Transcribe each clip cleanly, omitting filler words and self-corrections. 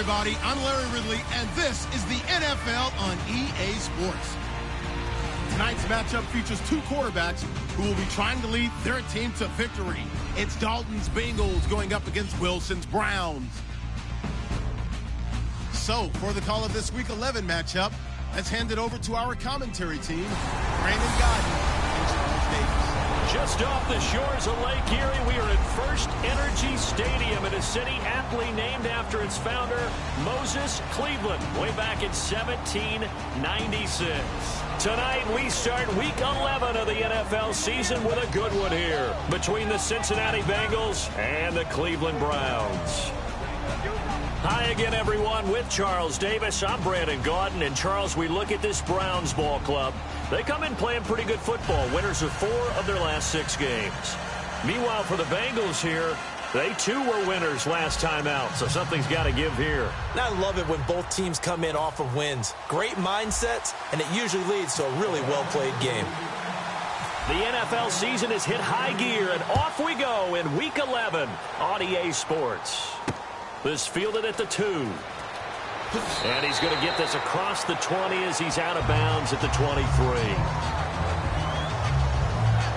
everybody. I'm Larry Ridley, and this is the NFL on EA Sports. Tonight's matchup features two quarterbacks who will be trying to lead their team to victory. It's Dalton's Bengals going up against Wilson's Browns. So, for the call of this Week 11 matchup, let's hand it over to our commentary team, Brandon Gaudin and Charles Davis. Just off the shores of Lake Erie, we are at First Energy Stadium in a city aptly named after its founder, Moses Cleveland, way back in 1796. Tonight, we start Week 11 of the NFL season with a good one here between the Cincinnati Bengals and the Cleveland Browns. Hi again, everyone, with Charles Davis. I'm Brandon Gaudin, and Charles, we look at this Browns ball club. They come in playing pretty good football, winners of 4 of their last 6 games. Meanwhile, for the Bengals here, they too were winners last time out, so something's got to give here. I love it when both teams come in off of wins. Great mindsets, and it usually leads to a really well-played game. The NFL season has hit high gear, and off we go in Week 11 on EA Sports. This fielded at the 2. And he's going to get this across the 20 as he's out of bounds at the 23.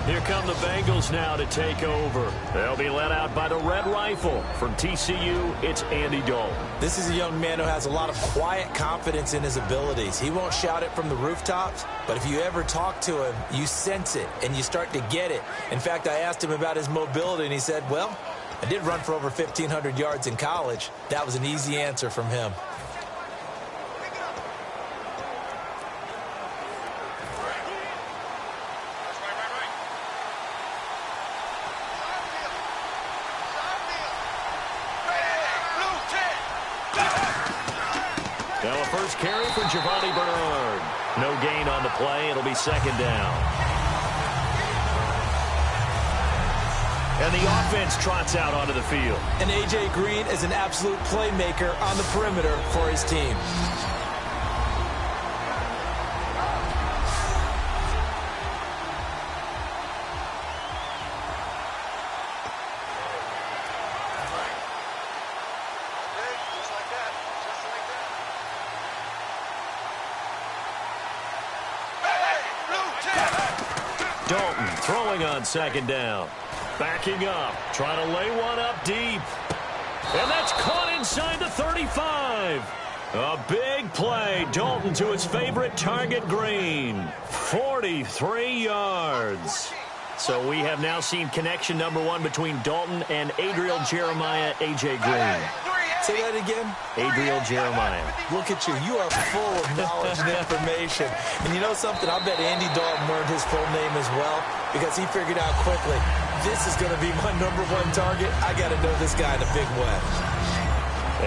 Here come the Bengals now to take over. They'll be led out by the Red Rifle. From TCU, it's Andy Dalton. This is a young man who has a lot of quiet confidence in his abilities. He won't shout it from the rooftops, but if you ever talk to him, you sense it, and you start to get it. In fact, I asked him about his mobility, and he said, well, I did run for over 1,500 yards in college. That was an easy answer from him. Now a first carry for Giovani Bernard. No gain on the play. It'll be second down. And the offense trots out onto the field. And A.J. Green is an absolute playmaker on the perimeter for his team. Dalton throwing on second down. Backing up, trying to lay one up deep. And that's caught inside the 35. A big play. Dalton to his favorite target, Green. 43 yards. So we have now seen connection number 1 between Dalton and Adriel Jeremiah, A.J. Green. Say that again. Adriel Jeremiah. Look at you. You are full of knowledge and information. And you know something? I bet Andy Dalton learned his full name as well because he figured out quickly, this is going to be my number 1 target. I got to know this guy in a big way.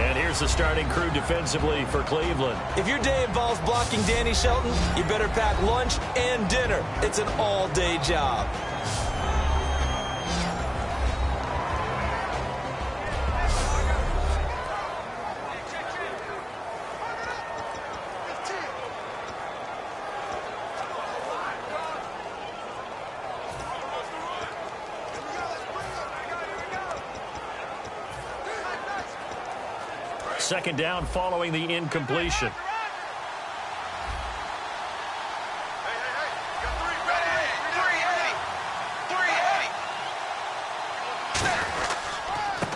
And here's the starting crew defensively for Cleveland. If your day involves blocking Danny Shelton, you better pack lunch and dinner. It's an all-day job. Second down following the incompletion.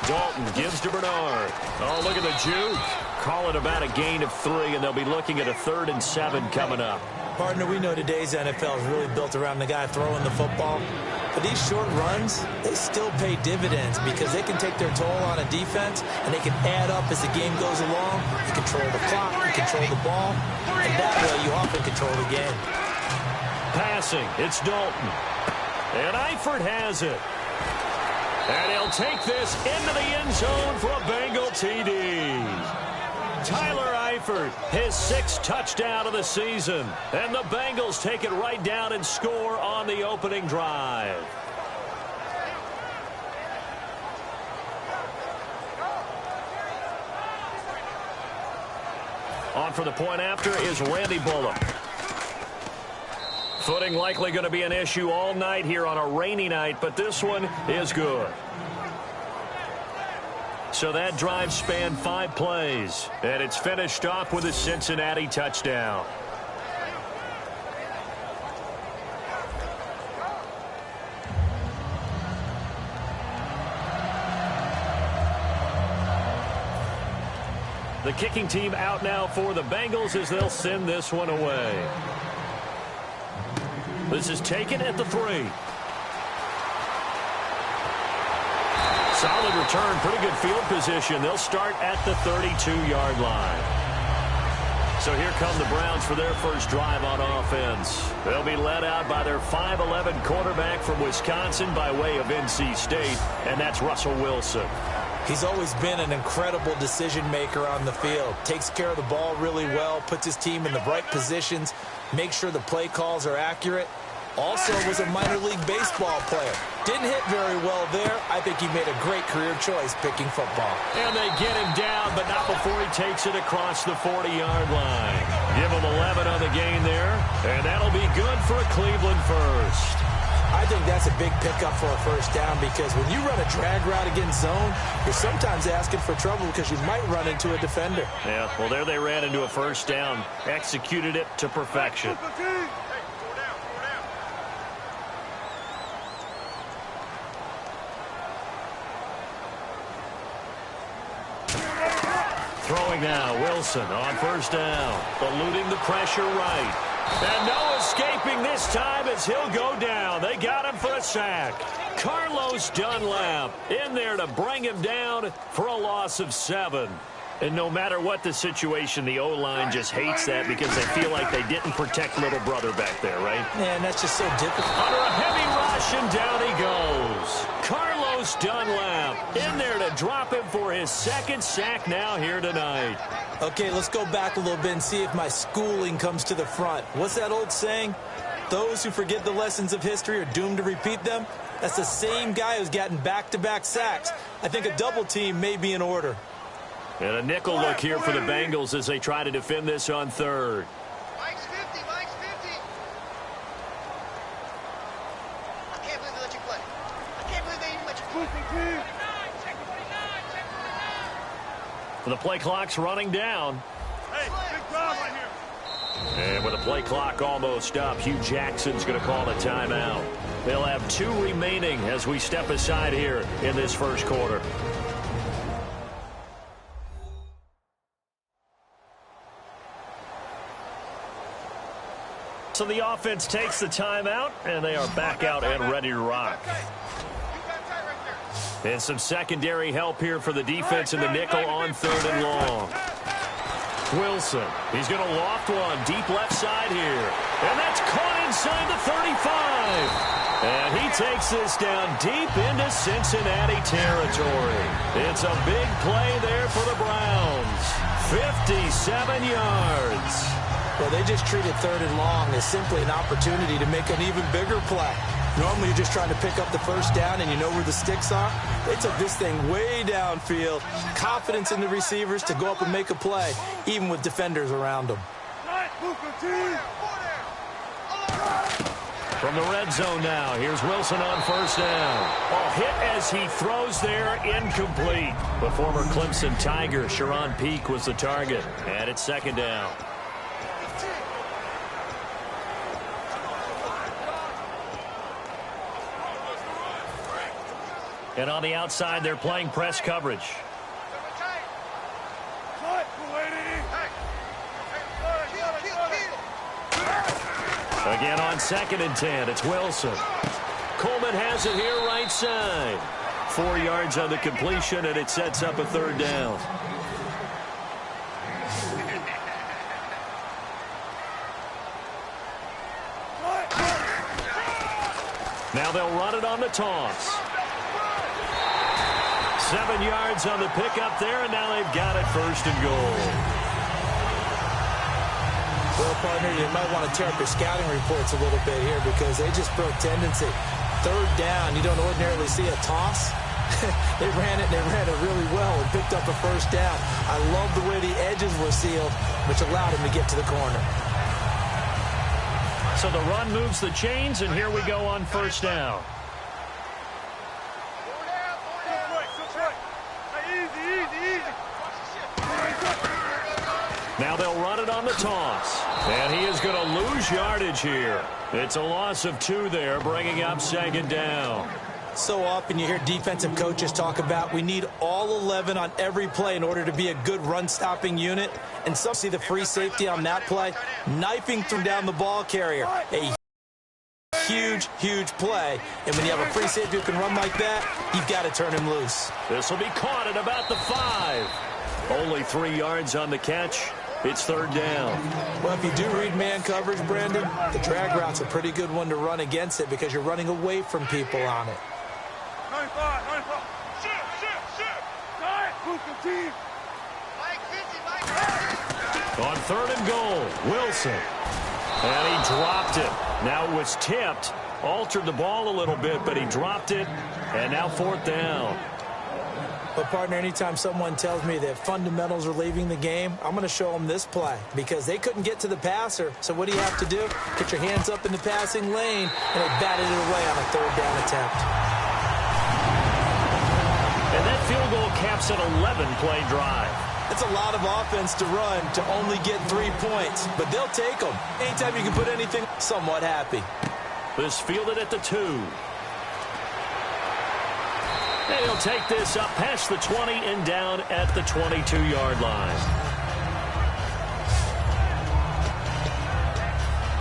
Dalton gives to Bernard. Oh, look at the juke. Call it about a gain of 3, and they'll be looking at a 3rd and 7 coming up. Partner, we know today's NFL is really built around the guy throwing the football. But these short runs, they still pay dividends because they can take their toll on a defense, and they can add up as the game goes along. You control the clock, you control the ball, and that way you often control the game. Passing, it's Dalton. And Eifert has it. And he'll take this into the end zone for a Bengal TD. Tyler Eifert, his 6th touchdown of the season. And the Bengals take it right down and score on the opening drive. On for the point after is Randy Bullock. Footing likely going to be an issue all night here on a rainy night, but this one is good. So that drive spanned 5 plays, and it's finished off with a Cincinnati touchdown. The kicking team out now for the Bengals as they'll send this one away. This is taken at the 3. Solid return, pretty good field position. They'll start at the 32-yard line. So here come the Browns for their first drive on offense. They'll be led out by their 5'11" quarterback from Wisconsin by way of NC State, and that's Russell Wilson. He's always been an incredible decision maker on the field. Takes care of the ball really well, puts his team in the right positions, makes sure the play calls are accurate. Also was a minor league baseball player. Didn't hit very well there. I think he made a great career choice picking football. And they get him down, but not before he takes it across the 40-yard line. Give him 11 on the gain there, and that'll be good for a Cleveland first. I think that's a big pickup for a first down because when you run a drag route against zone, you're sometimes asking for trouble because you might run into a defender. Yeah, well, there they ran into a first down. Executed it to perfection. Throwing now, Wilson on first down. Eluding the pressure right. And no escaping this time as he'll go down. They got him for a sack. Carlos Dunlap in there to bring him down for a loss of 7. And no matter what the situation, the O-line just hates that because they feel like they didn't protect little brother back there, right? Man, that's just so difficult. Under a heavy rush, and down he goes. Carlos Dunlap in there to drop him for his 2nd sack now here tonight. Okay, let's go back a little bit and see if my schooling comes to the front. What's that old saying? Those who forget the lessons of history are doomed to repeat them. That's the same guy who's gotten back-to-back sacks. I think a double team may be in order. And a nickel look here for the Bengals as they try to defend this on 3rd. Mike's 50, Mike's 50. I can't believe they let you play. I can't believe they even let you play. The play clock's running down. Hey, big drive right here. And with the play clock almost up, Hugh Jackson's going to call a timeout. They'll have 2 remaining as we step aside here in this first quarter. So the offense takes the timeout, and they are back out and ready to rock. And some secondary help here for the defense in the nickel on 3rd and long. Wilson, he's going to loft one deep left side here. And that's caught inside the 35. And he takes this down deep into Cincinnati territory. It's a big play there for the Browns. 57 yards. Well, they just treated 3rd and long as simply an opportunity to make an even bigger play. Normally, you're just trying to pick up the first down and you know where the sticks are. They took this thing way downfield. Confidence in the receivers to go up and make a play, even with defenders around them. From the red zone now, here's Wilson on first down. A hit as he throws there, incomplete. The former Clemson Tiger, Sharon Peak, was the target. And it's 2nd down. And on the outside, they're playing press coverage. Again on 2nd and 10, it's Wilson. Coleman has it here right side. 4 yards on the completion, and it sets up a 3rd down. Now they'll run it on the toss. 7 yards on the pickup there, and now they've got it 1st and goal. Well, partner, you might want to tear up your scouting reports a little bit here because they just broke tendency. 3rd down, you don't ordinarily see a toss. They ran it really well and picked up a 1st down. I love the way the edges were sealed, which allowed him to get to the corner. So the run moves the chains, and here we go on 1st down. Easy. Now they'll run it on the toss. And he is going to lose yardage here. It's a loss of 2 there, bringing up second down. So often you hear defensive coaches talk about we need all 11 on every play in order to be a good run-stopping unit. And some see the free safety on that play, knifing through down the ball carrier. A huge, huge play. And when you have a free safety who can run like that, you've got to turn him loose. This will be caught at about the 5. Only 3 yards on the catch. It's third down. Well, if you do read man coverage, Brandon, the drag route's a pretty good one to run against it because you're running away from people on it. 95. On third and goal, Wilson. And he dropped it. Now it was tipped. Altered the ball a little bit, but he dropped it. And now fourth down. But, partner, anytime someone tells me that fundamentals are leaving the game, I'm going to show them this play because they couldn't get to the passer. So what do you have to do? Get your hands up in the passing lane, and they batted it away on a third down attempt. And that field goal caps an 11-play drive. It's a lot of offense to run to only get 3 points, but they'll take them. Anytime you can put anything, somewhat happy. This fielded at the 2. And he'll take this up past the 20 and down at the 22-yard line.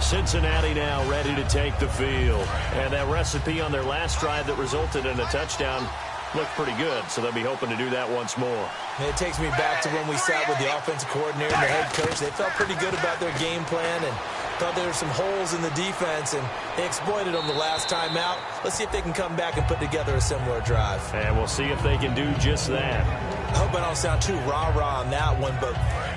Cincinnati now ready to take the field. And that recipe on their last drive that resulted in a touchdown looked pretty good, so they'll be hoping to do that once more. And it takes me back to when we sat with the offensive coordinator and the head coach. They felt pretty good about their game plan and thought there were some holes in the defense, and they exploited them the last time out. Let's see if they can come back and put together a similar drive. And we'll see if they can do just that. I hope I don't sound too rah-rah on that one, but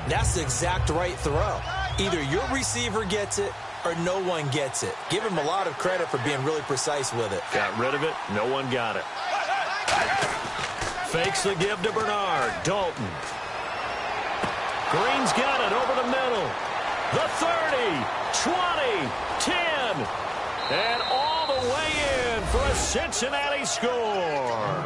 that's the exact right throw. Either your receiver gets it or no one gets it. Give him a lot of credit for being really precise with it. Got rid of it. No one got it. Fakes the give to Bernard. Dalton. Green's got it over the middle. The 30, 20, 10, and all the way in for a Cincinnati score.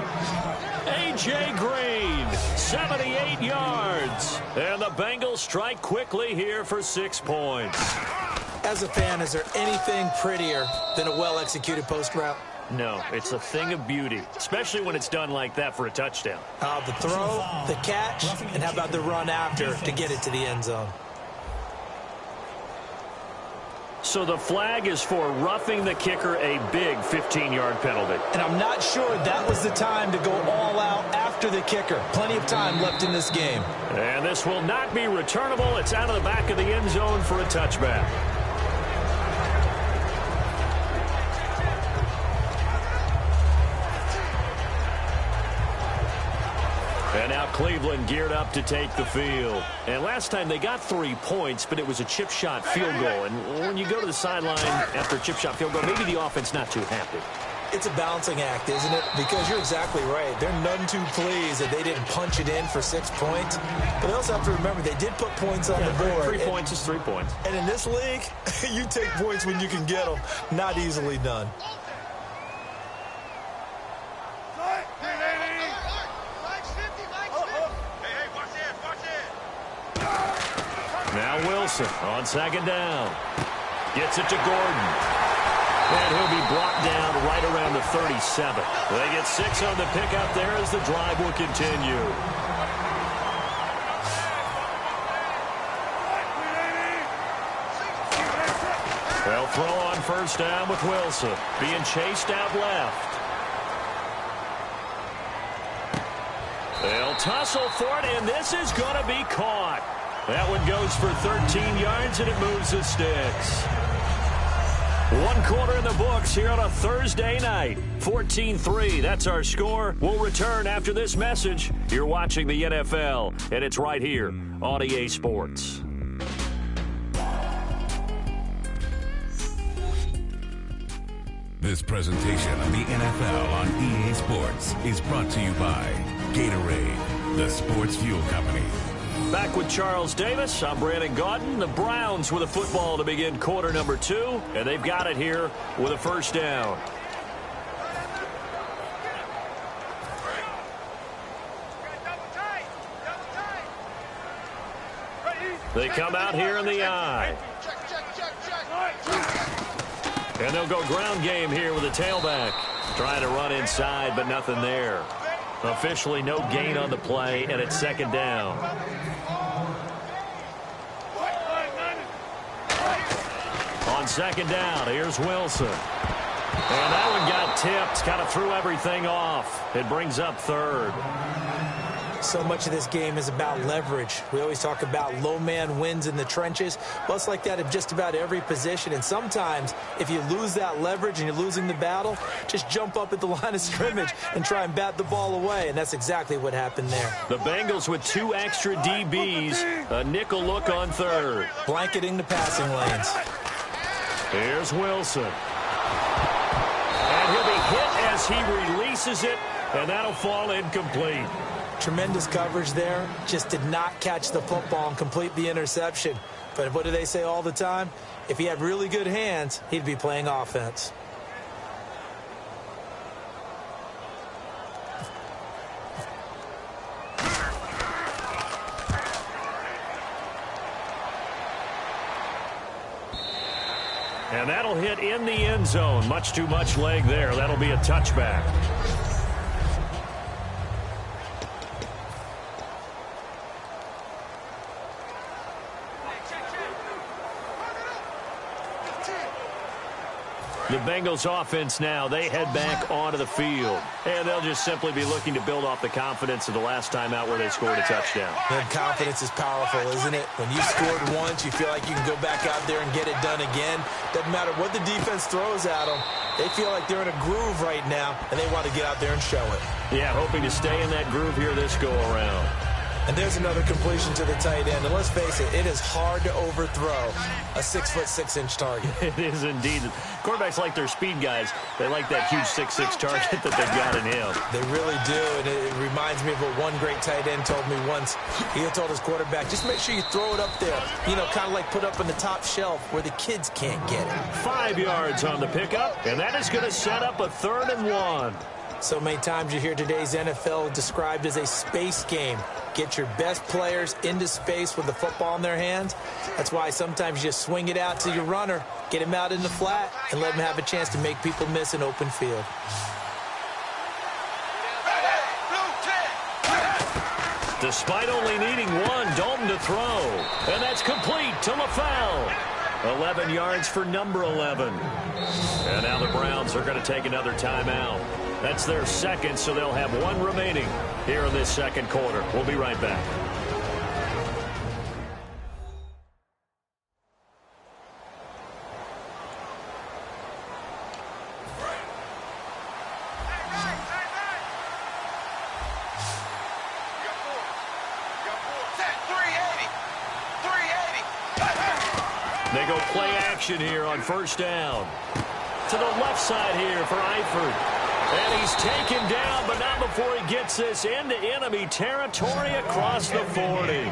A.J. Green, 78 yards. And the Bengals strike quickly here for 6 points. As a fan, is there anything prettier than a well-executed post route? No, it's a thing of beauty, especially when it's done like that for a touchdown. The throw, the catch, and how about the run after to get it to the end zone? So the flag is for roughing the kicker, a big 15-yard penalty. And I'm not sure that was the time to go all out after the kicker. Plenty of time left in this game. And this will not be returnable. It's out of the back of the end zone for a touchback. And now Cleveland geared up to take the field. And last time they got 3 points, but it was a chip shot field goal. And when you go to the sideline after a chip shot field goal, maybe the offense not too happy. It's a balancing act, isn't it? Because you're exactly right. They're none too pleased that they didn't punch it in for 6 points. But they also have to remember they did put points on the board. 3 points is 3 points. And in this league, you take points when you can get them. Not easily done. Now Wilson on second down. Gets it to Gordon. And he'll be brought down right around the 37. They get 6 on the pickup there as the drive will continue. They'll throw on first down with Wilson. Being chased out left. They'll tussle for it, and this is going to be caught. That one goes for 13 yards, and it moves the sticks. 1 quarter in the books here on a Thursday night. 14-3, that's our score. We'll return after this message. You're watching the NFL, and it's right here on EA Sports. This presentation of the NFL on EA Sports is brought to you by Gatorade, the sports fuel company. Back with Charles Davis. I'm Brandon Gaudin. The Browns with a football to begin quarter number 2, and they've got it here with a first down. They come out here in the eye. And they'll go ground game here with a tailback. Trying to run inside, but nothing there. Officially no gain on the play, and it's second down. On second down, here's Wilson. And that one got tipped, kind of threw everything off. It brings up third. So much of this game is about leverage. We always talk about low man wins in the trenches. Well, it's like that at just about every position. And sometimes, if you lose that leverage and you're losing the battle, just jump up at the line of scrimmage and try and bat the ball away. And that's exactly what happened there. The Bengals with 2 extra DBs. A nickel look on third. Blanketing the passing lanes. Here's Wilson. And he'll be hit as he releases it. And that'll fall incomplete. Tremendous coverage there. Just did not catch the football and complete the interception. But what do they say all the time? If he had really good hands, he'd be playing offense. And that'll hit in the end zone. Much too much leg there. That'll be a touchback. The Bengals offense now, they head back onto the field. And they'll just simply be looking to build off the confidence of the last time out where they scored a touchdown. And confidence is powerful, isn't it? When you scored once, you feel like you can go back out there and get it done again. Doesn't matter what the defense throws at them. They feel like they're in a groove right now, and they want to get out there and show it. Yeah, hoping to stay in that groove here this go-around. And there's another completion to the tight end. And let's face it, it is hard to overthrow a 6'6" target. It is indeed. Quarterbacks like their speed guys. They like that huge 6'6" target that they've got in him. They really do. And it reminds me of what one great tight end told me once. He had told his quarterback, just make sure you throw it up there. You know, kind of like put up on the top shelf where the kids can't get it. 5 yards on the pickup. And that is going to set up a 3rd and 1. So many times you hear today's NFL described as a space game. Get your best players into space with the football in their hands. That's why sometimes you just swing it out to your runner, get him out in the flat, and let him have a chance to make people miss an open field. Despite only needing 1, Dalton to throw. And that's complete to LaFell. 11 yards for number 11. And now the Browns are going to take another timeout. That's their second, so they'll have 1 remaining here in this second quarter. We'll be right back. They go play action here on first down. To the left side here for Eifert. And he's taken down, but not before he gets this into enemy territory across the 40.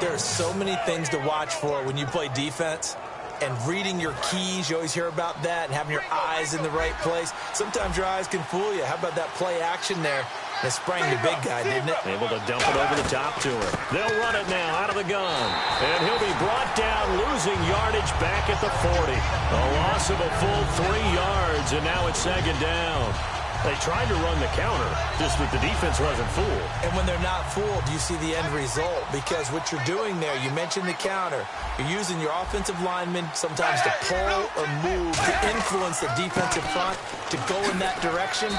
There are so many things to watch for when you play defense. And reading your keys, you always hear about that, and having your eyes in the right place. Sometimes your eyes can fool you. How about that play action there? And it sprang the big guy, didn't it? Able to dump it over the top to him. They'll run it now out of the gun. And he'll be brought down, losing yardage back at the 40. A loss of a full 3 yards, and now it's second down. They tried to run the counter, just that the defense wasn't fooled. And when they're not fooled, you see the end result. Because what you're doing there, you mentioned the counter. You're using your offensive linemen sometimes to pull or move, to influence the defensive front, to go in that direction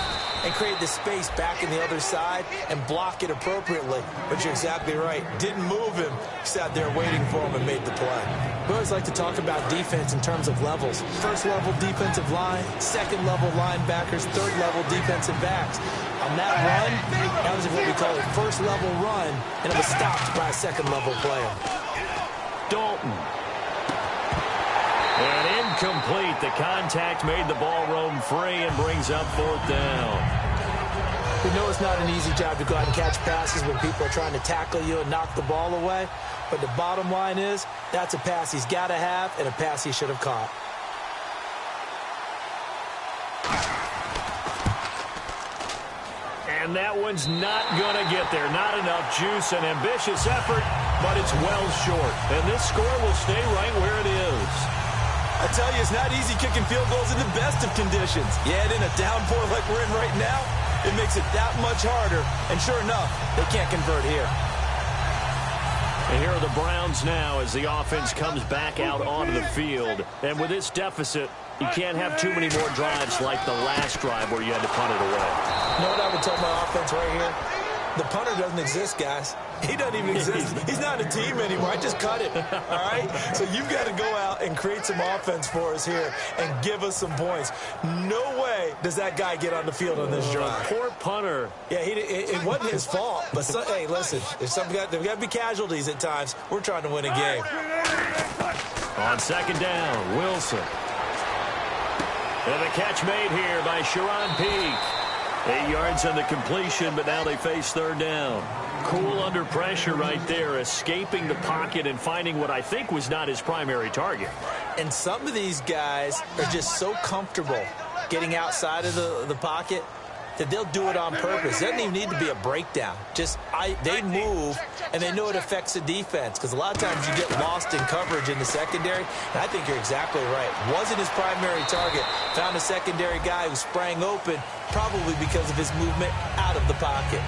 and create the space back in the other side and block it appropriately. But you're exactly right. Didn't move him. Sat there waiting for him and made the play. We always like to talk about defense in terms of levels. First level defensive line, second level linebackers, third level defensive backs. On that run, that was what we call a first level run, and it was stopped by a second level player. Dalton. And incomplete. The contact made the ball roam free and brings up 4th down. We know it's not an easy job to go out and catch passes when people are trying to tackle you and knock the ball away. But the bottom line is, that's a pass he's got to have and a pass he should have caught. And that one's not going to get there. Not enough juice. An ambitious effort, but it's well short. And this score will stay right where it is. I tell you, it's not easy kicking field goals in the best of conditions. You add in a downpour like we're in right now, it makes it that much harder. And sure enough, they can't convert here. And here are the Browns now as the offense comes back out onto the field. And with this deficit, you can't have too many more drives like the last drive where you had to punt it away. You know what I would tell my offense right here? The punter doesn't exist, guys. He doesn't even exist. He's not a team anymore. I just cut it, all right? So you've got to go out and create some offense for us here and give us some points. No way does that guy get on the field on this drive. Poor punter. Yeah, it wasn't his fault. But, hey, listen, there's got to be casualties at times. We're trying to win a game. On second down, Wilson. And the catch made here by Sharon Peak. 8 yards on the completion, but now they face third down. Cool under pressure right there, escaping the pocket and finding what I think was not his primary target. And some of these guys are just so comfortable getting outside of the pocket that they'll do it on purpose. It doesn't even need to be a breakdown. They move, and they know it affects the defense because a lot of times you get lost in coverage in the secondary, and I think you're exactly right. Wasn't his primary target. Found a secondary guy who sprang open, probably because of his movement out of the pocket.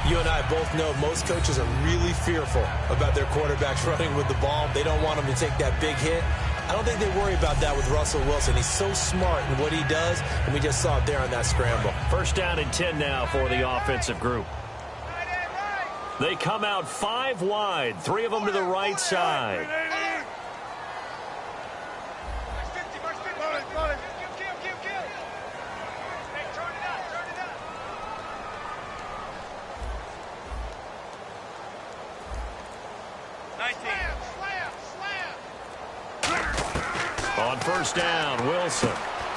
You and I both know most coaches are really fearful about their quarterbacks running with the ball. They don't want them to take that big hit. I don't think they worry about that with Russell Wilson. He's so smart in what he does, and we just saw it there on that scramble. First down and 10 now for the offensive group. They come out 5 wide, 3 of them to the right side. On first down, Wilson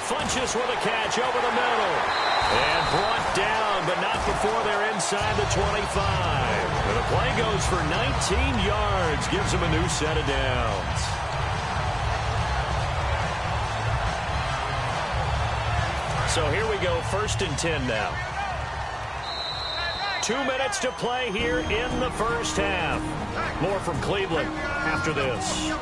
funches with a catch over the middle. And brought down, but not before they're inside the 25. And the play goes for 19 yards, gives them a new set of downs. So here we go, first and 10 now. 2 minutes to play here in the first half. More from Cleveland after this.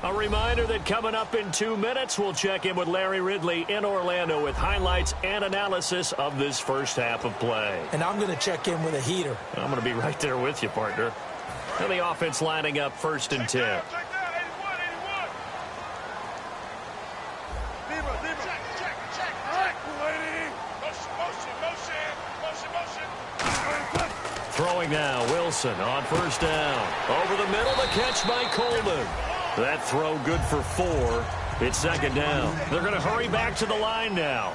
A reminder that coming up in 2 minutes, we'll check in with Larry Ridley in Orlando with highlights and analysis of this first half of play. And I'm going to check in with a heater. I'm going to be right there with you, partner. And the offense lining up first and 10. Throwing now, Wilson on first down. Over the middle, the catch by Coleman. That throw good for 4. It's second down. They're going to hurry back to the line now.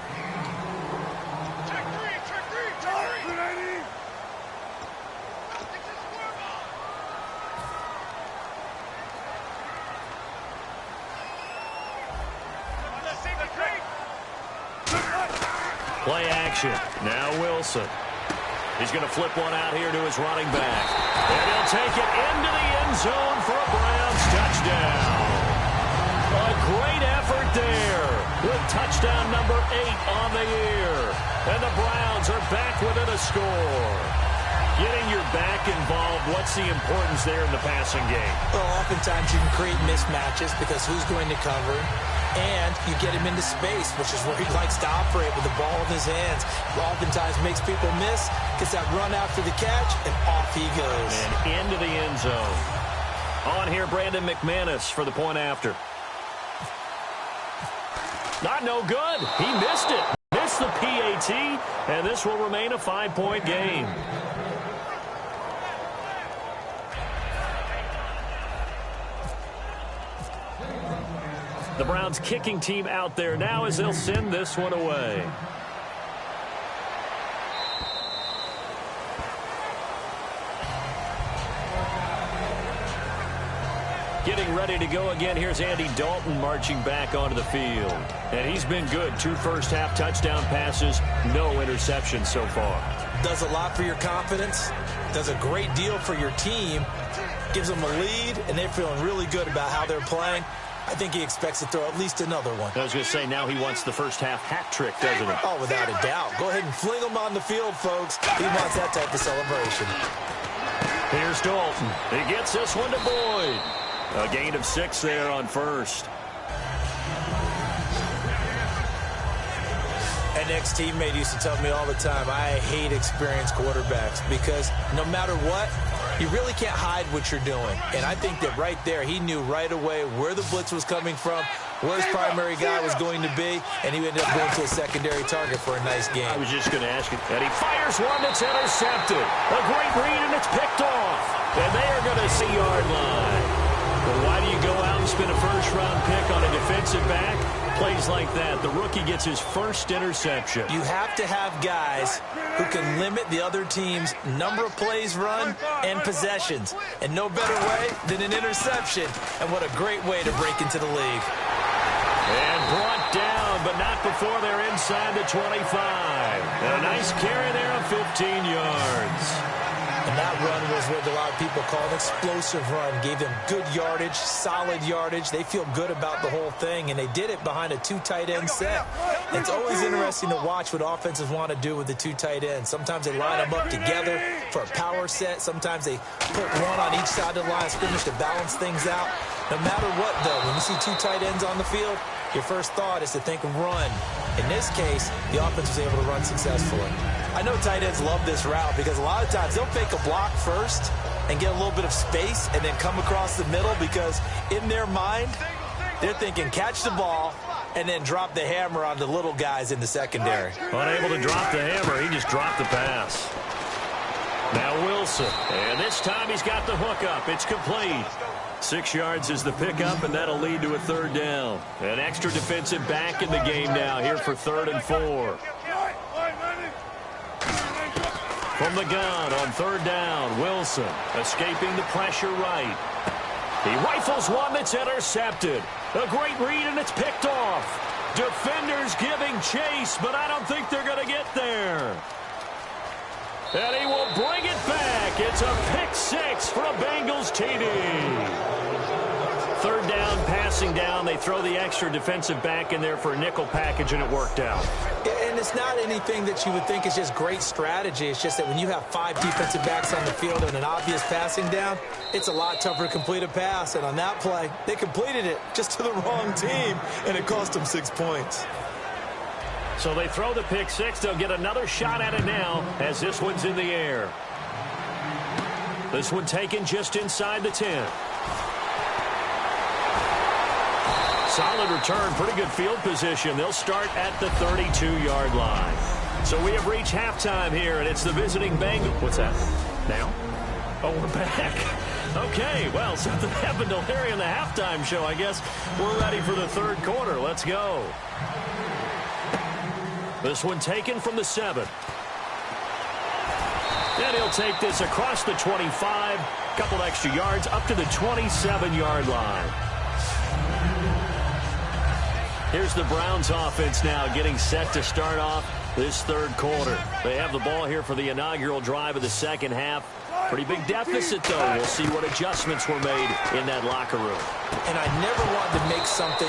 Play action. Now Wilson. He's going to flip one out here to his running back. And he'll take it into the end zone for a Browns touchdown. A great effort there with touchdown number 8 on the year. And the Browns are back within a score. Getting your back involved, what's the importance there in the passing game? Well, oftentimes you can create mismatches because who's going to cover him? And you get him into space, which is where he likes to operate with the ball in his hands. Oftentimes makes people miss, gets that run after the catch, and off he goes. And into the end zone. On here, Brandon McManus for the point after. Not no good. He missed it. Missed the PAT, and this will remain a 5-point game. The Browns kicking team out there now as they'll send this one away. Getting ready to go again. Here's Andy Dalton marching back onto the field. And he's been good. 2 first-half touchdown passes, no interceptions so far. Does a lot for your confidence. Does a great deal for your team. Gives them a lead, and they're feeling really good about how they're playing. I think he expects to throw at least another one. I was going to say, now he wants the first half hat trick, doesn't he? Oh, without a doubt. Go ahead and fling him on the field, folks. He wants that type of celebration. Here's Dalton. He gets this one to Boyd. A gain of 6 there on first. An ex-teammate used to tell me all the time, I hate experienced quarterbacks because no matter what, you really can't hide what you're doing. And I think that right there, he knew right away where the blitz was coming from, where his primary guy was going to be, and he ended up going to a secondary target for a nice game. I was just going to ask you. And he fires one that's intercepted. A great read, and it's picked off. And they are going to see yard line. Well, why do you go out and spend a first-round pick on a defensive back? Plays like that, the rookie gets his first interception. You have to have guys who can limit the other team's number of plays run and possessions. And no better way than an interception. And what a great way to break into the league. And brought down, but not before they're inside the 25. And a nice carry there of 15 yards. And that run was what a lot of people call an explosive run. Gave them good yardage, solid yardage. They feel good about the whole thing, and they did it behind a 2 tight end set. It's always interesting to watch what offenses want to do with the 2 tight ends. Sometimes they line them up together for a power set. Sometimes they put one on each side of the line of scrimmage to balance things out. No matter what, though, when you see 2 tight ends on the field, your first thought is to think run. In this case, the offense was able to run successfully. I know tight ends love this route because a lot of times they'll fake a block first and get a little bit of space and then come across the middle because in their mind, they're thinking catch the ball and then drop the hammer on the little guys in the secondary. Unable to drop the hammer, he just dropped the pass. Now Wilson, and this time he's got the hook up. It's complete. 6 yards is the pickup, and that'll lead to a 3rd down. An extra defensive back in the game now here for 3rd and 4. From the gun on 3rd down, Wilson escaping the pressure right. He rifles one that's intercepted. A great read, and it's picked off. Defenders giving chase, but I don't think they're going to get there. And he will bring it back. It's a pick 6 for a Bengals TD. 3rd down, passing down. They throw the extra defensive back in there for a nickel package, and it worked out. And it's not anything that you would think is just great strategy. It's just that when you have 5 defensive backs on the field and an obvious passing down, it's a lot tougher to complete a pass. And on that play, they completed it just to the wrong team, and it cost them 6 points. So they throw the pick 6. They'll get another shot at it now as this one's in the air. This one taken just inside the 10. Solid return, pretty good field position. They'll start at the 32-yard line. So we have reached halftime here, and it's the visiting Bengals. What's that? Now? Oh, we're back. Okay, well, something happened to Larry in the halftime show. I guess we're ready for the 3rd quarter. Let's go. This one taken from the 7. And he'll take this across the 25. Couple extra yards up to the 27-yard line. Here's the Browns offense now getting set to start off this 3rd quarter. They have the ball here for the inaugural drive of the 2nd half. Pretty big deficit, though. We'll see what adjustments were made in that locker room. And I never want to make something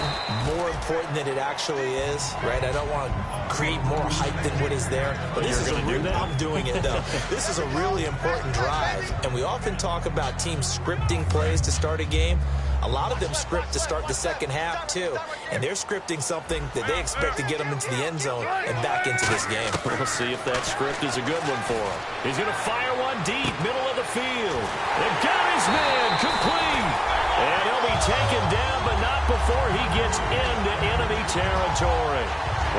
more important than it actually is, right? I don't want to create more hype than what is there. But this is I'm doing it, though. This is a really important drive. And we often talk about teams scripting plays to start a game. A lot of them script to start the 2nd half, too. And they're scripting something that they expect to get them into the end zone and back into this game. We'll see if that script is a good one for him. He's going to fire one deep, middle of the field. And got his man complete. And he'll be taken down, but not before he gets into enemy territory.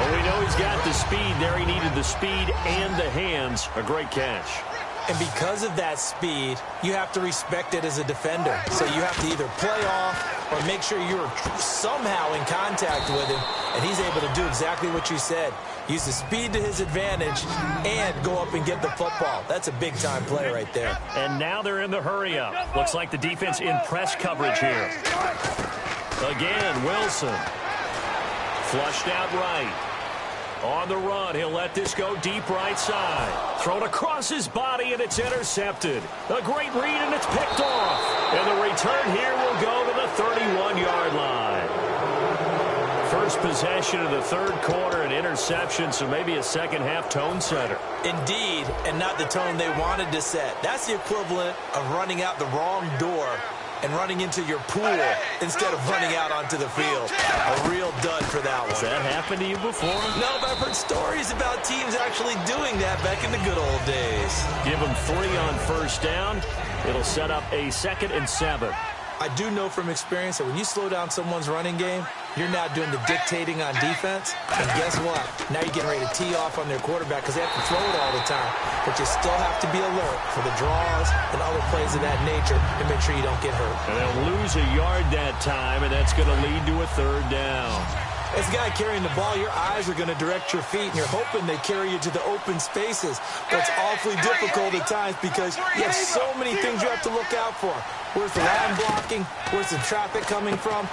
Well, we know he's got the speed there. He needed the speed and the hands. A great catch. And because of that speed, you have to respect it as a defender. So you have to either play off or make sure you're somehow in contact with him. And he's able to do exactly what you said. Use the speed to his advantage and go up and get the football. That's a big-time play right there. And now they're in the hurry-up. Looks like the defense in press coverage here. Again, Wilson. Flushed out right. On the run, he'll let this go deep right side. Thrown across his body, and it's intercepted. A great read, and it's picked off. And the return here will go to the 31-yard line. first possession of the third quarter, an interception, so maybe a second-half tone setter. Indeed, and not the tone they wanted to set. That's the equivalent of running out the wrong door and running into your pool instead of running out onto the field. A real dud for that one. Has that happened to you before? No, but I've heard stories about teams actually doing that back in the good old days. Give them 3 on first down. It'll set up a 2nd and 7. I do know from experience that when you slow down someone's running game, you're now doing the dictating on defense. And guess what? Now you're getting ready to tee off on their quarterback because they have to throw it all the time. But you still have to be alert for the draws and other plays of that nature and make sure you don't get hurt. And they'll lose a yard that time, and that's going to lead to a 3rd down. As a guy carrying the ball, your eyes are going to direct your feet, and you're hoping they carry you to the open spaces. But it's awfully difficult at times because you have so many things you have to look out for. Where's the line blocking? Where's the traffic coming from?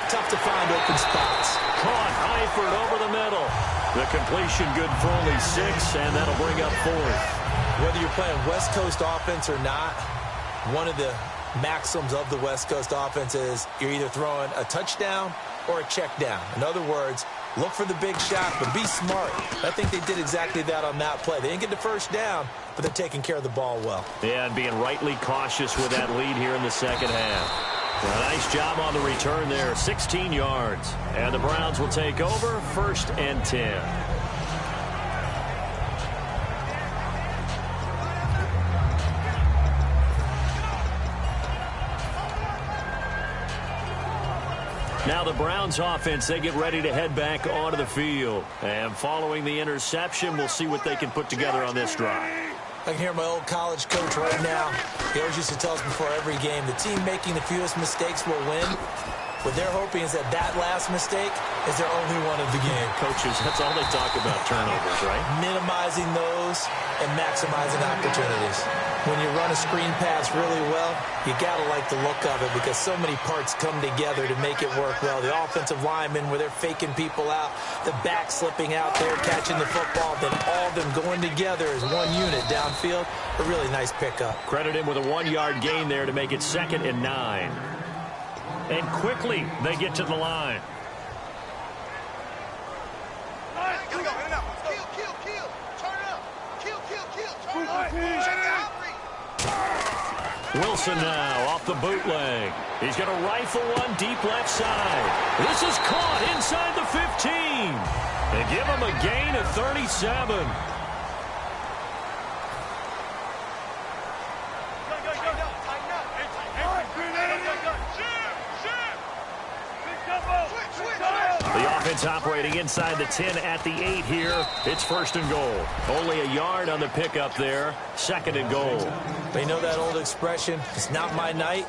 Tough to find open spots. Caught Eifert over the middle. The completion good for only 6, and that'll bring up 4th. Whether you're playing West Coast offense or not, one of the maxims of the West Coast offense is you're either throwing a touchdown or a check down. In other words, look for the big shot, but be smart. I think they did exactly that on that play. They didn't get the first down, but they're taking care of the ball well. Yeah, and being rightly cautious with that lead here in the second half. A nice job on the return there, 16 yards. And the Browns will take over, 1st and 10. Now the Browns offense, they get ready to head back onto the field. And following the interception, we'll see what they can put together on this drive. I can hear my old college coach right now. He always used to tell us before every game, the team making the fewest mistakes will win. What they're hoping is that last mistake is their only one of the game. Coaches, that's all they talk about, turnovers, right? Minimizing those and maximizing opportunities. When you run a screen pass really well, you got to like the look of it because so many parts come together to make it work well. The offensive linemen where they're faking people out, the back slipping out there, catching the football, then all of them going together as one unit downfield. A really nice pickup. Credit him with a 1-yard gain there to make it 2nd and 9. And quickly, they get to the line. Wilson now off the bootleg. He's going to rifle one deep left side. This is caught inside the 15. And give him a gain of 37. The offense operating inside the 10 at the 8 here. It's 1st and goal. Only a yard on the pickup there. 2nd and goal. They know that old expression, it's not my night.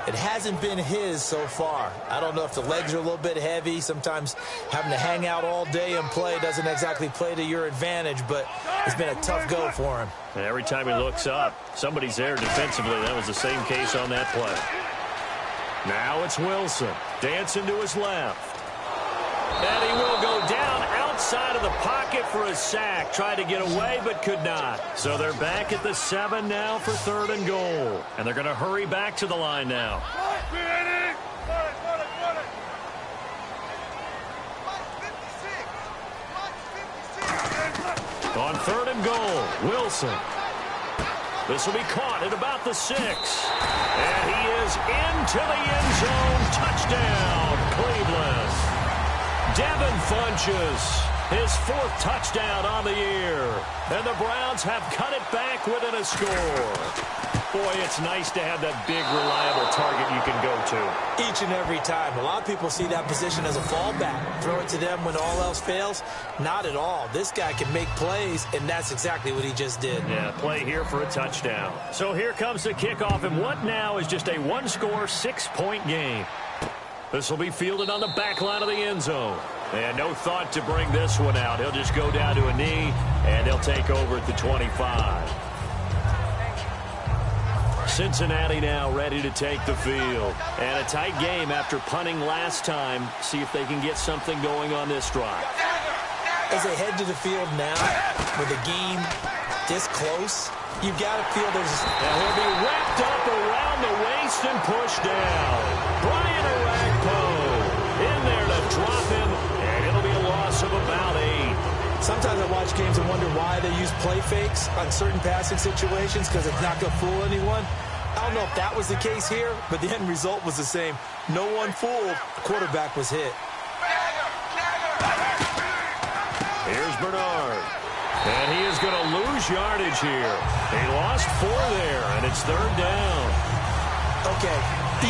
It hasn't been his so far. I don't know if the legs are a little bit heavy. Sometimes having to hang out all day and play doesn't exactly play to your advantage, but it's been a tough go for him. And every time he looks up, somebody's there defensively. That was the same case on that play. Now it's Wilson. Dancing to his left. And he will go down outside of the pocket for a sack. Tried to get away, but could not. So they're back at the 7 now for 3rd and goal. And they're going to hurry back to the line now. On 3rd and goal, Wilson. This will be caught at about the 6. And he is into the end zone. Touchdown, Cleveland. Devin Funchess, his 4th touchdown on the year. And the Browns have cut it back within a score. Boy, it's nice to have that big, reliable target you can go to. Each and every time. A lot of people see that position as a fallback. Throw it to them when all else fails. Not at all. This guy can make plays, and that's exactly what he just did. Yeah, play here for a touchdown. So here comes the kickoff, and what now is just a 1-score, 6-point game. This will be fielded on the back line of the end zone. And no thought to bring this one out. He'll just go down to a knee, and he'll take over at the 25. Cincinnati now ready to take the field. And a tight game after punting last time. See if they can get something going on this drive. As they head to the field now, with the game this close, you've got to feel there's... And he'll be wrapped up around the waist and pushed down. Brian Orakpo in there to drop him Sometimes I watch games and wonder why they use play fakes on certain passing situations because it's not going to fool anyone. I don't know if that was the case here, but the end result was the same. No one fooled. The quarterback was hit. Here's Bernard. And he is going to lose yardage here. He lost 4 there, and it's 3rd down. Okay,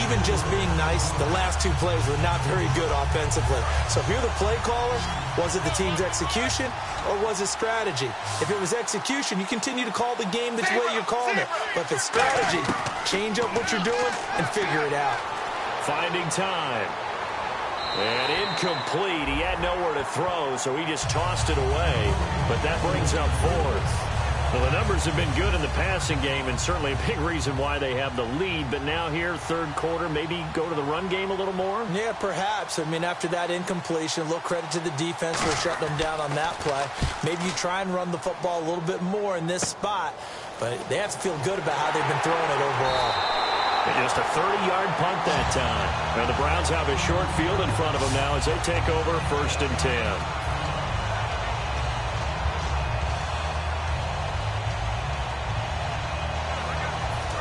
even just being nice, the last 2 plays were not very good offensively. So if you're the play caller, was it the team's execution or was it strategy? If it was execution, you continue to call the game the way you're calling it. But if it's strategy, change up what you're doing and figure it out. Finding time. And incomplete. He had nowhere to throw, so he just tossed it away. But that brings up 4th. Well, the numbers have been good in the passing game, and certainly a big reason why they have the lead. But now here, 3rd quarter, maybe go to the run game a little more? Yeah, perhaps. I mean, after that incompletion, a little credit to the defense for shutting them down on that play. Maybe you try and run the football a little bit more in this spot, but they have to feel good about how they've been throwing it overall. And just a 30-yard punt that time. And the Browns have a short field in front of them now as they take over 1st and 10.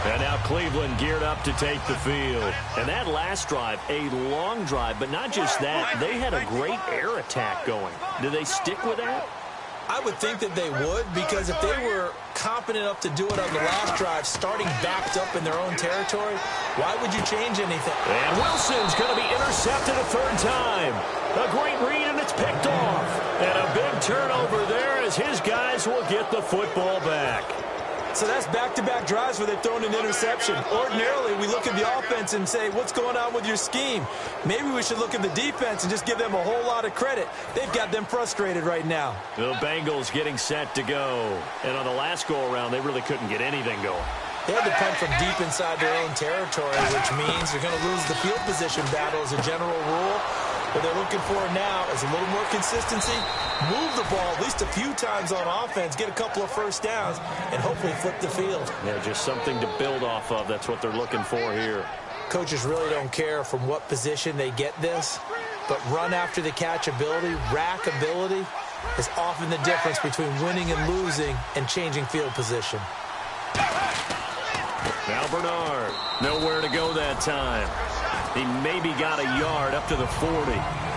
And now Cleveland geared up to take the field. And that last drive, a long drive, but not just that. They had a great air attack going. Do they stick with that? I would think that they would, because if they were competent enough to do it on the last drive, starting backed up in their own territory, why would you change anything? And Wilson's going to be intercepted a 3rd time. A great read, and it's picked off. And a big turnover there as his guys will get the football back. So that's back-to-back drives where they've thrown an interception. Ordinarily, we look at the offense and say, what's going on with your scheme? Maybe we should look at the defense and just give them a whole lot of credit. They've got them frustrated right now. The Bengals getting set to go. And on the last go-around, they really couldn't get anything going. They had to punt from deep inside their own territory, which means they're going to lose the field position battle as a general rule. What they're looking for now is a little more consistency, move the ball at least a few times on offense, get a couple of 1st downs, and hopefully flip the field. Yeah, just something to build off of. That's what they're looking for here. Coaches really don't care from what position they get this, but run after the catch ability, rack ability, is often the difference between winning and losing and changing field position. Now Bernard, nowhere to go that time. He maybe got a yard up to the 40.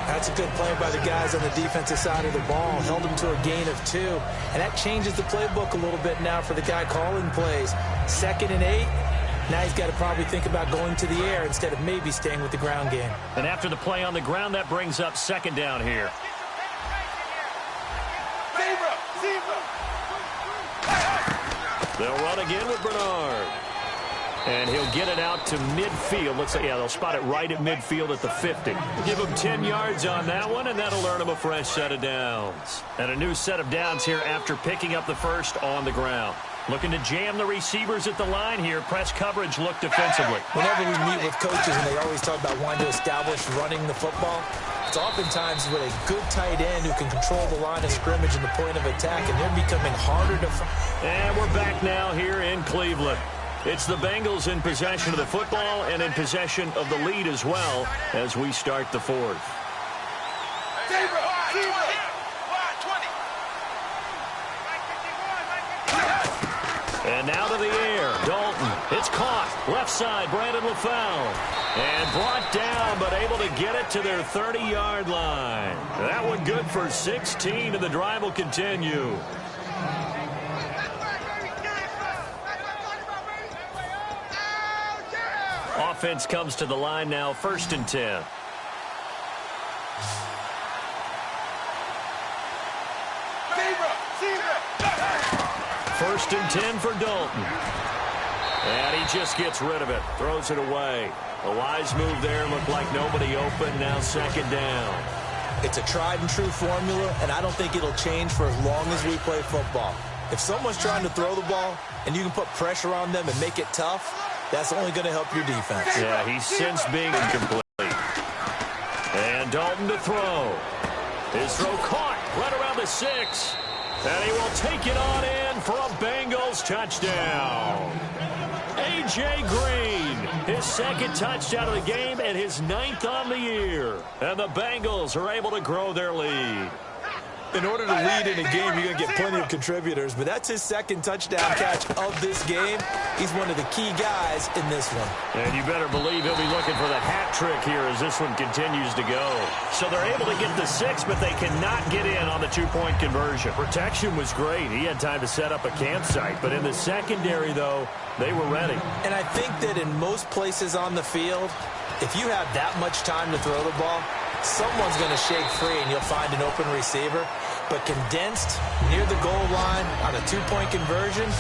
That's a good play by the guys on the defensive side of the ball. Held him to a gain of 2. And that changes the playbook a little bit now for the guy calling plays. 2nd and 8. Now he's got to probably think about going to the air instead of maybe staying with the ground game. And after the play on the ground, that brings up 2nd down here. They'll run again with Bernard. And he'll get it out to midfield. Let's say, yeah, they'll spot it right at midfield at the 50. Give him 10 yards on that one, and that'll earn him a fresh set of downs. And a new set of downs here after picking up the 1st on the ground. Looking to jam the receivers at the line here. Press coverage look defensively. Whenever we meet with coaches, and they always talk about wanting to establish running the football, it's oftentimes with a good tight end who can control the line of scrimmage and the point of attack, and they're becoming harder to find. And we're back now here in Cleveland. It's the Bengals in possession of the football and in possession of the lead as well as we start the 4th. And now to the air. Dalton. It's caught. Left side, Brandon LaFell. And brought down, but able to get it to their 30-yard line. That one good for 16, and the drive will continue. Offense comes to the line now, 1st and 10. First and 10 for Dalton. And he just gets rid of it. Throws it away. A wise move there. Looked like nobody open. Now 2nd down. It's a tried and true formula, and I don't think it'll change for as long as we play football. If someone's trying to throw the ball and you can put pressure on them and make it tough, that's only going to help your defense. Yeah, he's since being incomplete. And Dalton to throw. His throw caught right around the 6. And he will take it on in for a Bengals touchdown. A.J. Green, his 2nd touchdown of the game and his 9th on the year. And the Bengals are able to grow their lead. In order to lead in a game, you're going to get plenty of contributors, but that's his second touchdown catch of this game. He's one of the key guys in this one. And you better believe he'll be looking for the hat trick here as this one continues to go. So they're able to get the 6, but they cannot get in on the 2-point conversion. Protection was great. He had time to set up a campsite, but in the secondary, though, they were ready. And I think that in most places on the field, if you have that much time to throw the ball, someone's going to shake free and you'll find an open receiver. But condensed near the goal line on a 2-point conversion,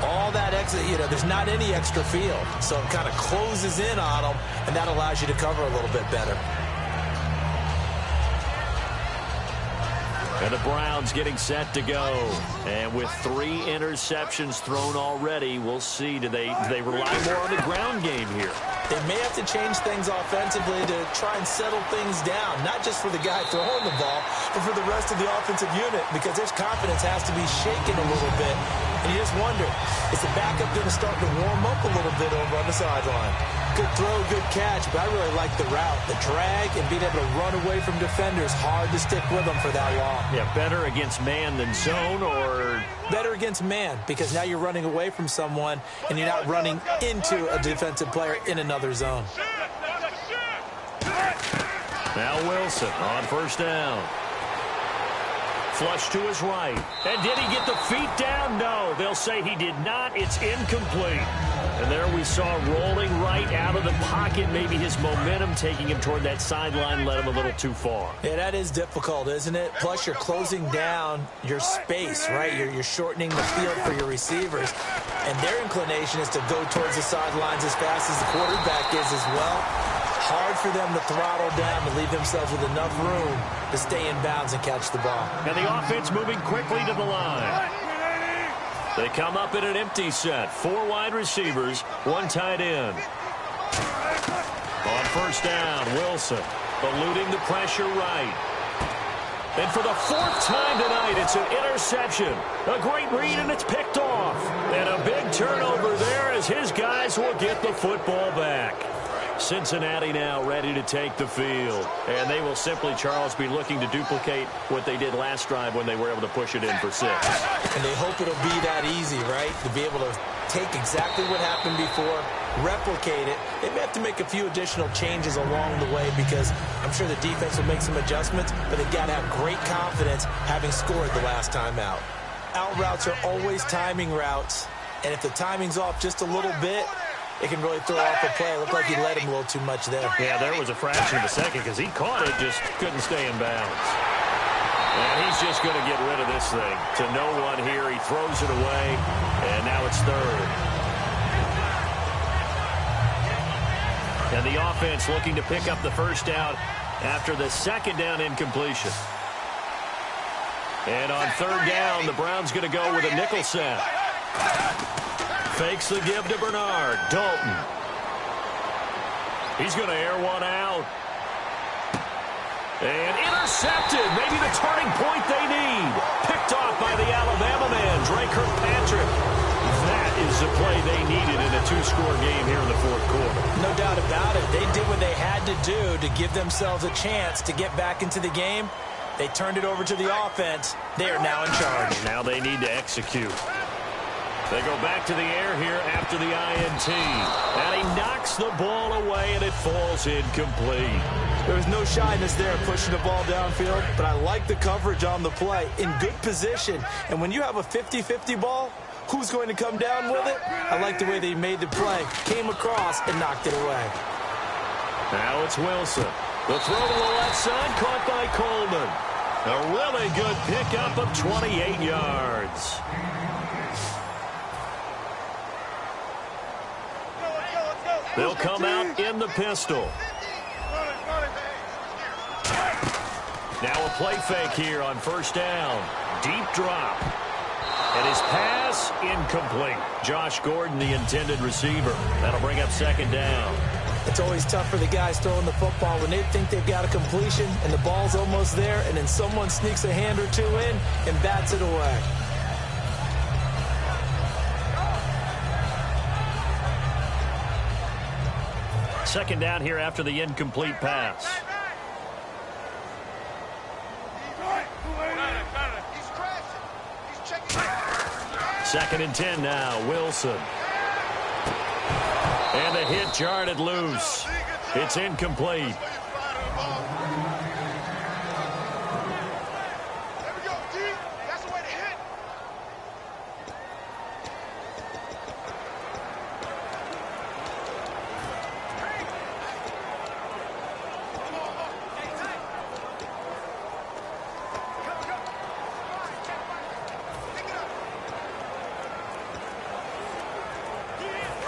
all that extra, there's not any extra field. So it kind of closes in on them, and that allows you to cover a little bit better. And the Browns getting set to go. And with 3 interceptions thrown already, we'll see. Do they rely more on the ground game here? They may have to change things offensively to try and settle things down, not just for the guy throwing the ball, but for the rest of the offensive unit, because their confidence has to be shaken a little bit. And you just wonder, is the backup going to start to warm up a little bit over on the sideline? Good throw, good catch, but I really like the route, the drag, and being able to run away from defenders. Hard to stick with them for that long. Yeah, better against man than zone, or? Better against man, because now you're running away from someone, and you're not running into a defensive player in another zone. Now Wilson on first down. Flush to his right. And did he get the feet down? No. They'll say he did not. It's incomplete. And there we saw rolling right out of the pocket. Maybe his momentum taking him toward that sideline led him a little too far. Yeah, that is difficult, isn't it? Plus, you're closing down your space, right? You're shortening the field for your receivers. And their inclination is to go towards the sidelines as fast as the quarterback is as well. Hard for them to throttle down and leave themselves with enough room to stay in bounds and catch the ball. And the offense moving quickly to the line. They come up in an empty set. 4 wide receivers, 1 tight end. On first down, Wilson eluding the pressure right. And for the 4th time tonight, it's an interception. A great read, and it's picked off. And a big turnover there as his guys will get the football back. Cincinnati now ready to take the field. And they will simply, Charles, be looking to duplicate what they did last drive when they were able to push it in for 6. And they hope it'll be that easy, right? To be able to take exactly what happened before, replicate it. They may have to make a few additional changes along the way because I'm sure the defense will make some adjustments, but they've got to have great confidence having scored the last time out. Out routes are always timing routes, and if the timing's off just a little bit, it can really throw off a play. It looked like he led him a little too much there. Yeah, there was a fraction of a second because he caught it, just couldn't stay in bounds. And he's just going to get rid of this thing. To no one here, he throws it away, and now it's 3rd. And the offense looking to pick up the first down after the 2nd down incompletion. And on 3rd down, the Browns going to go with a nickel set. Fakes the give to Bernard. Dalton. He's going to air one out. And intercepted. Maybe the turning point they need. Picked off by the Alabama man, Dre Kirkpatrick. That is the play they needed in a 2-score game here in the 4th quarter. No doubt about it. They did what they had to do to give themselves a chance to get back into the game. They turned it over to the offense. They are now in charge. Now they need to execute. They go back to the air here after the INT. And he knocks the ball away, and it falls incomplete. There was no shyness there pushing the ball downfield, but I like the coverage on the play. In good position. And when you have a 50-50 ball, who's going to come down with it? I like the way they made the play. Came across and knocked it away. Now it's Wilson. The throw to the left side, caught by Coleman. A really good pickup of 28 yards. They'll come out in the pistol. Now a play fake here on first down. Deep drop. And his pass incomplete. Josh Gordon, the intended receiver. That'll bring up 2nd down. It's always tough for the guys throwing the football when they think they've got a completion and the ball's almost there, and then someone sneaks a hand or two in and bats it away. Second down here after the incomplete pass. 2nd and 10 now. Wilson. And the hit jarred loose. It's incomplete.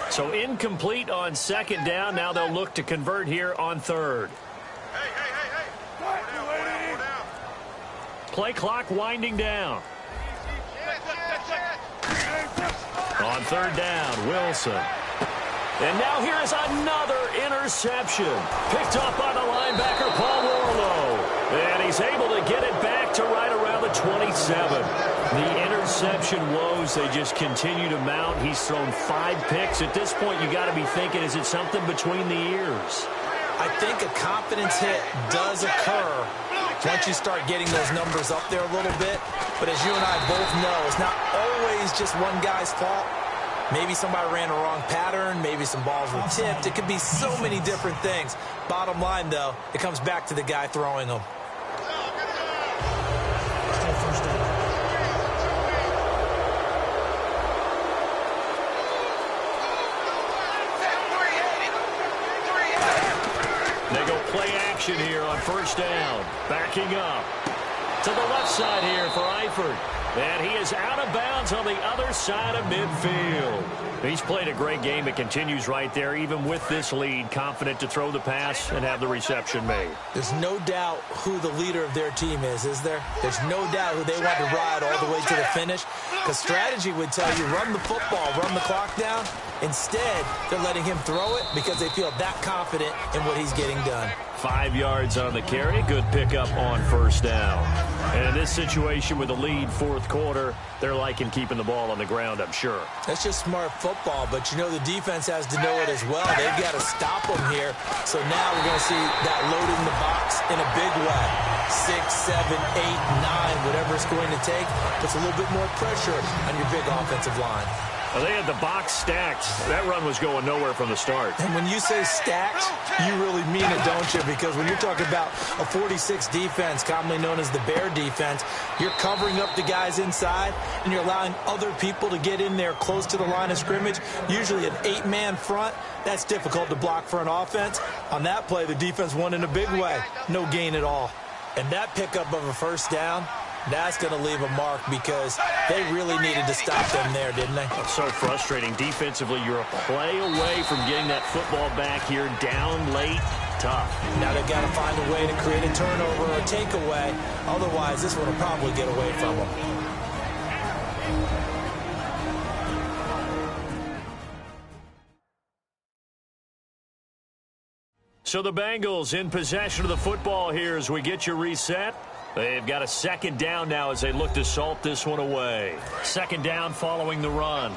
So incomplete on 2nd down. Now they'll look to convert here on 3rd. Play clock winding down. On 3rd down, Wilson. And now here is another interception. Picked up by the linebacker, Paul Warlow. And he's able to get it back to right around the 27. The interception woes, they just continue to mount. He's thrown 5 picks. At this point, you got to be thinking, is it something between the ears? I think a confidence hit does occur once you start getting those numbers up there a little bit. But as you and I both know, it's not always just one guy's fault. Maybe somebody ran a wrong pattern. Maybe some balls were tipped. It could be so many different things. Bottom line, though, it comes back to the guy throwing them. They go play action here on 1st down. Backing up to the left side here for Eifert. And he is out of bounds on the other side of midfield. He's played a great game. It continues right there, even with this lead, confident to throw the pass and have the reception made. There's no doubt who the leader of their team is there? There's no doubt who they want to ride all the way to the finish. Because strategy would tell you, run the football, run the clock down. Instead, they're letting him throw it because they feel that confident in what he's getting done. 5 yards on the carry. Good pickup on 1st down. And in this situation with the lead 4th quarter, they're liking keeping the ball on the ground, I'm sure. That's just smart football, but you know the defense has to know it as well. They've got to stop them here. So now we're going to see that loading the box in a big way. 6, 7, 8, 9, whatever it's going to take, puts a little bit more pressure on your big offensive line. Well, they had the box stacked. That run was going nowhere from the start. And when you say stacked, you really mean it, don't you? Because when you're talking about a 46 defense, commonly known as the Bear defense, you're covering up the guys inside, and you're allowing other people to get in there close to the line of scrimmage, usually an 8-man front. That's difficult to block for an offense. On that play, the defense won in a big way. No gain at all. And that pickup of a 1st down, that's going to leave a mark because they really needed to stop them there, didn't they? It's so frustrating. Defensively, you're a play away from getting that football back here down late. Tough. Now they've got to find a way to create a turnover or a takeaway. Otherwise, this one will probably get away from them. So the Bengals in possession of the football here as we get you reset. They've got a 2nd down now as they look to salt this one away. 2nd down following the run.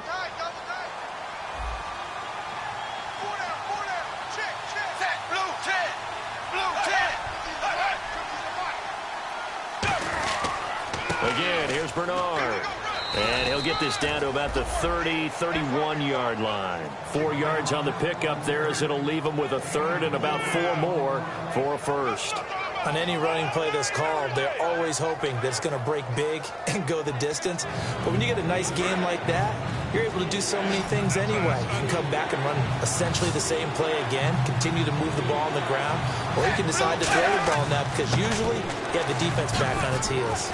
Again, here's Bernard. And he'll get this down to about the 30, 31-yard line. 4 yards on the pickup there as it'll leave him with a 3rd and about 4 more for a 1st. On any running play that's called, they're always hoping that it's going to break big and go the distance. But when you get a nice game like that, you're able to do so many things anyway. You can come back and run essentially the same play again, continue to move the ball on the ground, or you can decide to throw the ball now because usually you have the defense back on its heels.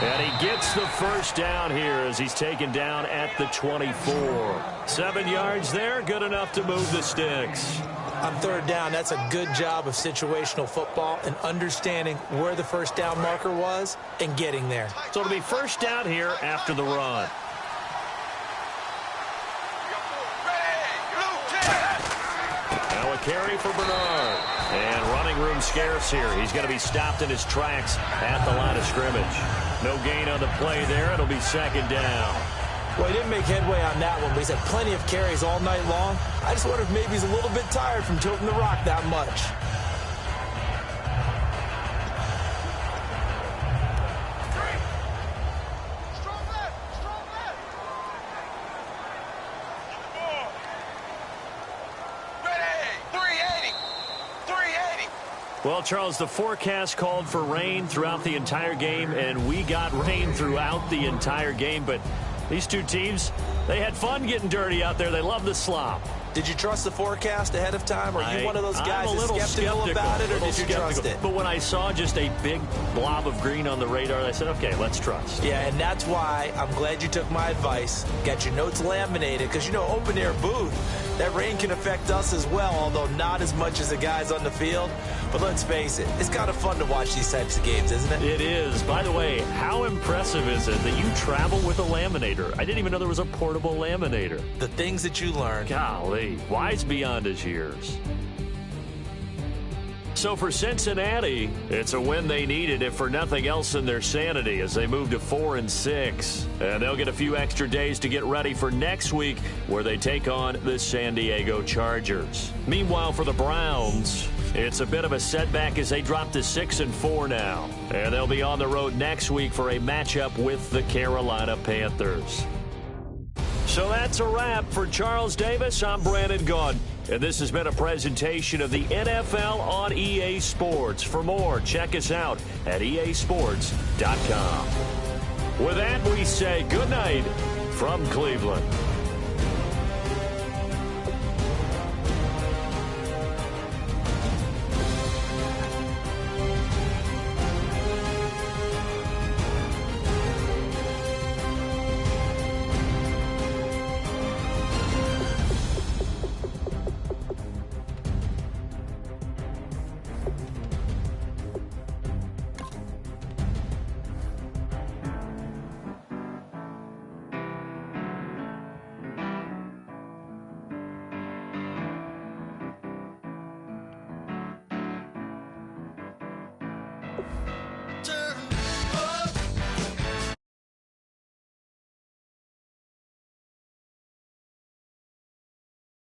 And he gets the 1st down here as he's taken down at the 24. 7 yards there, good enough to move the sticks. On 3rd down, that's a good job of situational football and understanding where the 1st down marker was and getting there. So it'll be 1st down here after the run. Now a carry for Bernard. And running room scarce here. He's going to be stopped in his tracks at the line of scrimmage. No gain on the play there. It'll be 2nd down. Well, he didn't make headway on that one, but he's had plenty of carries all night long. I just wonder if maybe he's a little bit tired from tilting the rock that much. Well, Charles, the forecast called for rain throughout the entire game, and we got rain throughout the entire game. But these two teams, they had fun getting dirty out there. They love the slop. Did you trust the forecast ahead of time? Are you one of those guys that's skeptical about it, or did you trust it? But when I saw just a big blob of green on the radar, I said, okay, let's trust. Yeah, and that's why I'm glad you took my advice. Got your notes laminated, because, open-air booth, that rain can affect us as well, although not as much as the guys on the field. But let's face it, it's kind of fun to watch these types of games, isn't it? It is. By the way, how impressive is it that you travel with a laminator? I didn't even know there was a portable laminator. The things that you learn. Golly, wise beyond his years. So for Cincinnati, it's a win they needed, if for nothing else in their sanity, as they move to 4-6. And they'll get a few extra days to get ready for next week, where they take on the San Diego Chargers. Meanwhile, for the Browns, it's a bit of a setback as they drop to 6-4 now. And they'll be on the road next week for a matchup with the Carolina Panthers. So that's a wrap. For Charles Davis, I'm Brandon Gaudin. And this has been a presentation of the NFL on EA Sports. For more, check us out at easports.com. With that, we say good night from Cleveland.